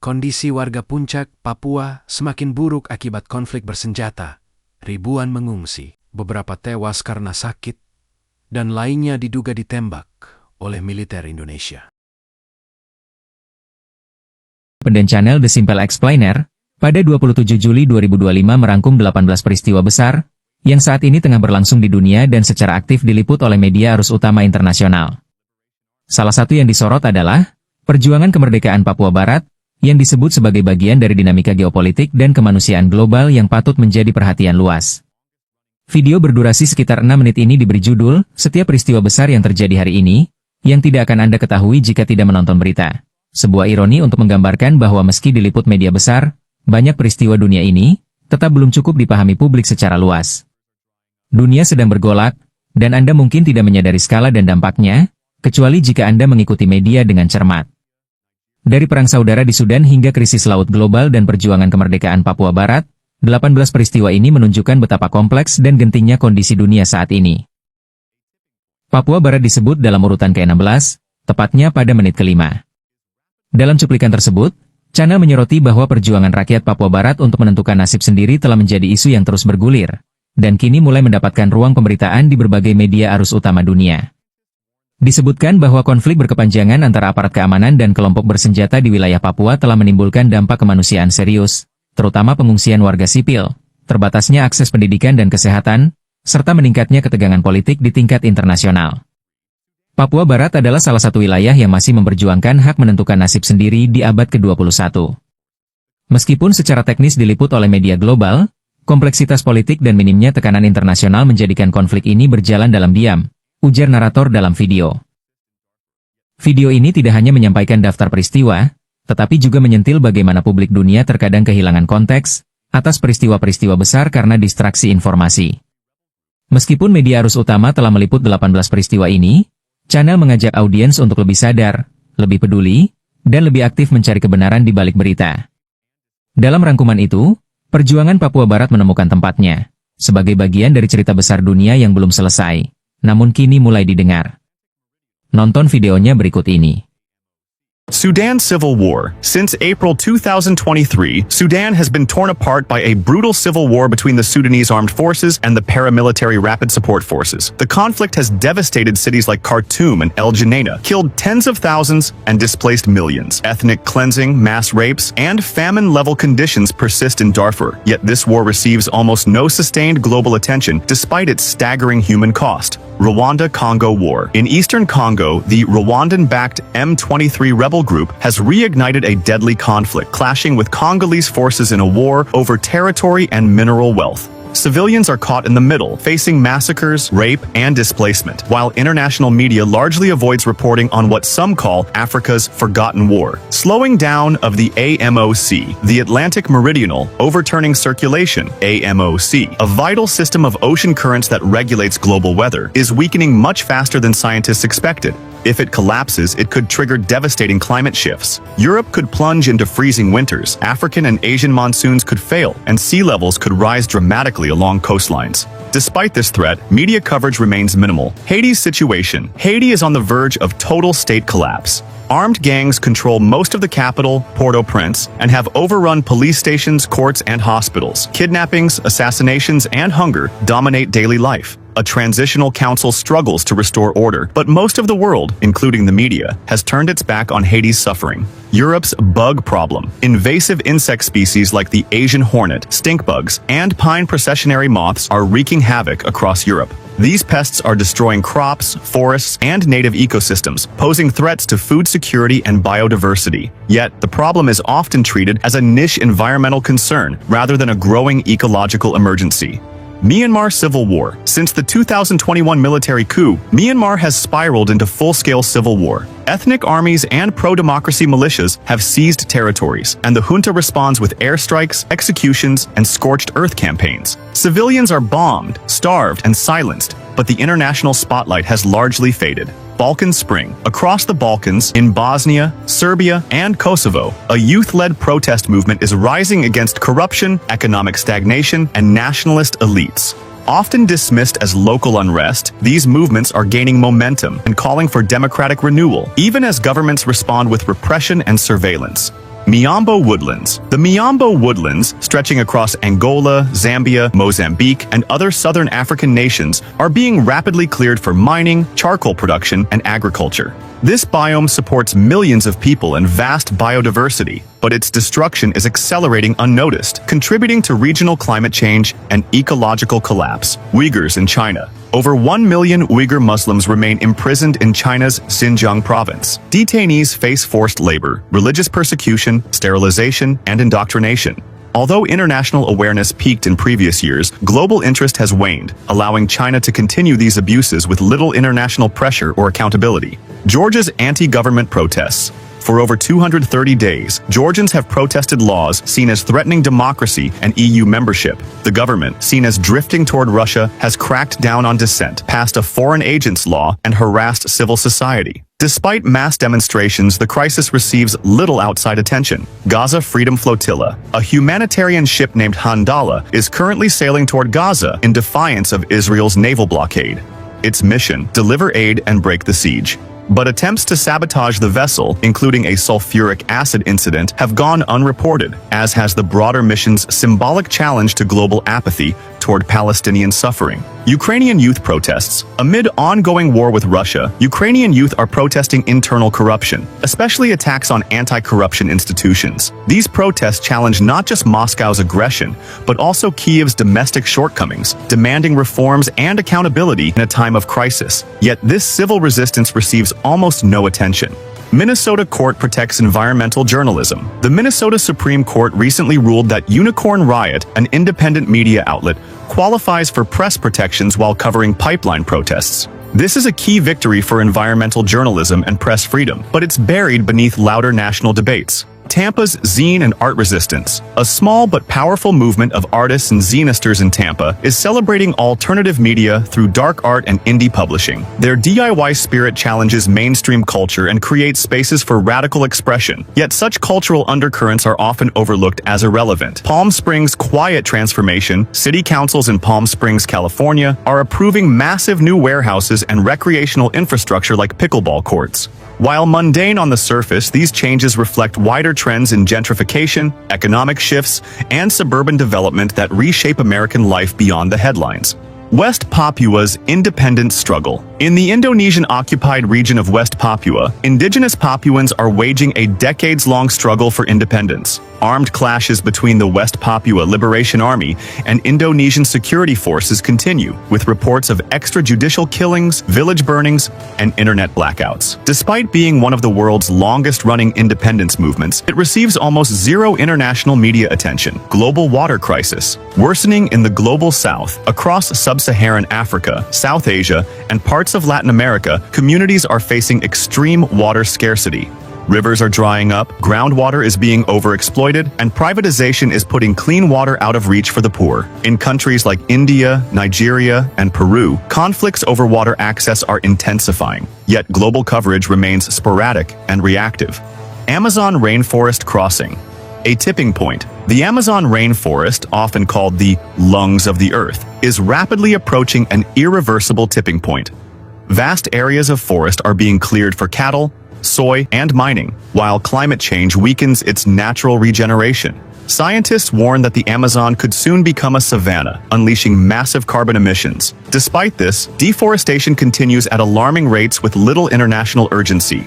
Kondisi warga Puncak, Papua semakin buruk akibat konflik bersenjata. Ribuan mengungsi, beberapa tewas karena sakit, dan lainnya diduga ditembak oleh militer Indonesia. Pendek channel The Simple Explainer, pada 27 Juli 2025 merangkum 18 peristiwa besar, yang saat ini tengah berlangsung di dunia dan secara aktif diliput oleh media arus utama internasional. Salah satu yang disorot adalah perjuangan kemerdekaan Papua Barat, yang disebut sebagai bagian dari dinamika geopolitik dan kemanusiaan global yang patut menjadi perhatian luas. Video berdurasi sekitar 6 menit ini diberi judul, "Setiap peristiwa besar yang terjadi hari ini, yang tidak akan Anda ketahui jika tidak menonton berita." Sebuah ironi untuk menggambarkan bahwa meski diliput media besar, banyak peristiwa dunia ini, tetap belum cukup dipahami publik secara luas. Dunia sedang bergolak, dan Anda mungkin tidak menyadari skala dan dampaknya, kecuali jika Anda mengikuti media dengan cermat. Dari perang saudara di Sudan hingga krisis laut global dan perjuangan kemerdekaan Papua Barat, 18 peristiwa ini menunjukkan betapa kompleks dan gentingnya kondisi dunia saat ini. Papua Barat disebut dalam urutan ke-16, tepatnya pada menit ke-5. Dalam cuplikan tersebut, channel menyoroti bahwa perjuangan rakyat Papua Barat untuk menentukan nasib sendiri telah menjadi isu yang terus bergulir, dan kini mulai mendapatkan ruang pemberitaan di berbagai media arus utama dunia. Disebutkan bahwa konflik berkepanjangan antara aparat keamanan dan kelompok bersenjata di wilayah Papua telah menimbulkan dampak kemanusiaan serius, terutama pengungsian warga sipil, terbatasnya akses pendidikan dan kesehatan, serta meningkatnya ketegangan politik di tingkat internasional. Papua Barat adalah salah satu wilayah yang masih memperjuangkan hak menentukan nasib sendiri di abad ke-21. Meskipun secara teknis diliput oleh media global, kompleksitas politik dan minimnya tekanan internasional menjadikan konflik ini berjalan dalam diam, ujar narator dalam video. Video ini tidak hanya menyampaikan daftar peristiwa, tetapi juga menyentil bagaimana publik dunia terkadang kehilangan konteks atas peristiwa-peristiwa besar karena distraksi informasi. Meskipun media arus utama telah meliput 18 peristiwa ini, channel mengajak audiens untuk lebih sadar, lebih peduli, dan lebih aktif mencari kebenaran di balik berita. Dalam rangkuman itu, perjuangan Papua Barat menemukan tempatnya, sebagai bagian dari cerita besar dunia yang belum selesai, namun kini mulai didengar. Nonton videonya berikut ini. Sudan Civil War. Since April 2023, Sudan has been torn apart by a brutal civil war between the Sudanese armed forces and the paramilitary rapid support forces. The conflict has devastated cities like Khartoum and El Geneina, killed tens of thousands, and displaced millions. Ethnic cleansing, mass rapes, and famine-level conditions persist in Darfur, yet this war receives almost no sustained global attention despite its staggering human cost. Rwanda-Congo War. In eastern Congo, the Rwandan-backed M23 rebel group has reignited a deadly conflict, clashing with Congolese forces in a war over territory and mineral wealth. Civilians are caught in the middle, facing massacres, rape, and displacement, while international media largely avoids reporting on what some call Africa's forgotten war. Slowing down of the AMOC, the Atlantic Meridional Overturning Circulation, AMOC, a vital system of ocean currents that regulates global weather, is weakening much faster than scientists expected. If it collapses, it could trigger devastating climate shifts. Europe could plunge into freezing winters, African and Asian monsoons could fail, and sea levels could rise dramatically along coastlines. Despite this threat, media coverage remains minimal. Haiti's situation. Haiti is on the verge of total state collapse. Armed gangs control most of the capital, Port-au-Prince, and have overrun police stations, courts, and hospitals. Kidnappings, assassinations, and hunger dominate daily life. A transitional council struggles to restore order, but most of the world, including the media, has turned its back on Haiti's suffering. Europe's bug problem. Invasive insect species like the Asian hornet, stink bugs, and pine processionary moths are wreaking havoc across Europe. These pests are destroying crops, forests, and native ecosystems, posing threats to food security and biodiversity. Yet, the problem is often treated as a niche environmental concern rather than a growing ecological emergency. Myanmar Civil War. Since the 2021 military coup, Myanmar has spiraled into full-scale civil war. Ethnic armies and pro-democracy militias have seized territories, and the junta responds with airstrikes, executions, and scorched earth campaigns. Civilians are bombed, starved, and silenced, but the international spotlight has largely faded. Balkan Spring. Across the Balkans, in Bosnia, Serbia, and Kosovo, a youth-led protest movement is rising against corruption, economic stagnation, and nationalist elites. Often dismissed as local unrest, these movements are gaining momentum and calling for democratic renewal, even as governments respond with repression and surveillance. Miombo woodlands. The Miombo woodlands, stretching across Angola, Zambia, Mozambique, and other southern African nations, are being rapidly cleared for mining, charcoal production, and agriculture. This biome supports millions of people and vast biodiversity, but its destruction is accelerating unnoticed, contributing to regional climate change and ecological collapse. Uyghurs in China. Over 1 million Uyghur Muslims remain imprisoned in China's Xinjiang province. Detainees face forced labor, religious persecution, sterilization, and indoctrination. Although international awareness peaked in previous years, global interest has waned, allowing China to continue these abuses with little international pressure or accountability. Georgia's anti-government protests. For over 230 days, Georgians have protested laws seen as threatening democracy and EU membership. The government, seen as drifting toward Russia, has cracked down on dissent, passed a foreign agents law, and harassed civil society. Despite mass demonstrations, the crisis receives little outside attention. Gaza Freedom Flotilla, a humanitarian ship named Handala, is currently sailing toward Gaza in defiance of Israel's naval blockade. Its mission: deliver aid and break the siege. But attempts to sabotage the vessel, including a sulfuric acid incident, have gone unreported, as has the broader mission's symbolic challenge to global apathy toward Palestinian suffering. Ukrainian youth protests. Amid ongoing war with Russia, Ukrainian youth are protesting internal corruption, especially attacks on anti-corruption institutions. These protests challenge not just Moscow's aggression, but also Kyiv's domestic shortcomings, demanding reforms and accountability in a time of crisis. Yet this civil resistance receives almost no attention. Minnesota court protects environmental journalism. The Minnesota Supreme Court recently ruled that Unicorn Riot, an independent media outlet, qualifies for press protections while covering pipeline protests. This is a key victory for environmental journalism and press freedom, but it's buried beneath louder national debates. Tampa's Zine and Art Resistance, a small but powerful movement of artists and zinisters in Tampa, is celebrating alternative media through dark art and indie publishing. Their DIY spirit challenges mainstream culture and creates spaces for radical expression, yet such cultural undercurrents are often overlooked as irrelevant. Palm Springs' quiet transformation. City councils in Palm Springs, California, are approving massive new warehouses and recreational infrastructure like pickleball courts. While mundane on the surface, these changes reflect wider trends in gentrification, economic shifts, and suburban development that reshape American life beyond the headlines. West Papua's independence struggle. In the Indonesian-occupied region of West Papua, indigenous Papuans are waging a decades-long struggle for independence. Armed clashes between the West Papua Liberation Army and Indonesian security forces continue, with reports of extrajudicial killings, village burnings, and internet blackouts. Despite being one of the world's longest-running independence movements, it receives almost zero international media attention. Global water crisis. Worsening in the global south, across sub-Saharan Africa, South Asia, and parts of Latin America, communities are facing extreme water scarcity. Rivers are drying up, groundwater is being overexploited, and privatization is putting clean water out of reach for the poor. In countries like India, Nigeria, and Peru, conflicts over water access are intensifying, yet global coverage remains sporadic and reactive. Amazon rainforest crossing. A tipping point. The Amazon rainforest, often called the lungs of the earth, is rapidly approaching an irreversible tipping point. Vast areas of forest are being cleared for cattle, soy, and mining, while climate change weakens its natural regeneration. Scientists warn that the Amazon could soon become a savanna, unleashing massive carbon emissions. Despite this, deforestation continues at alarming rates with little international urgency.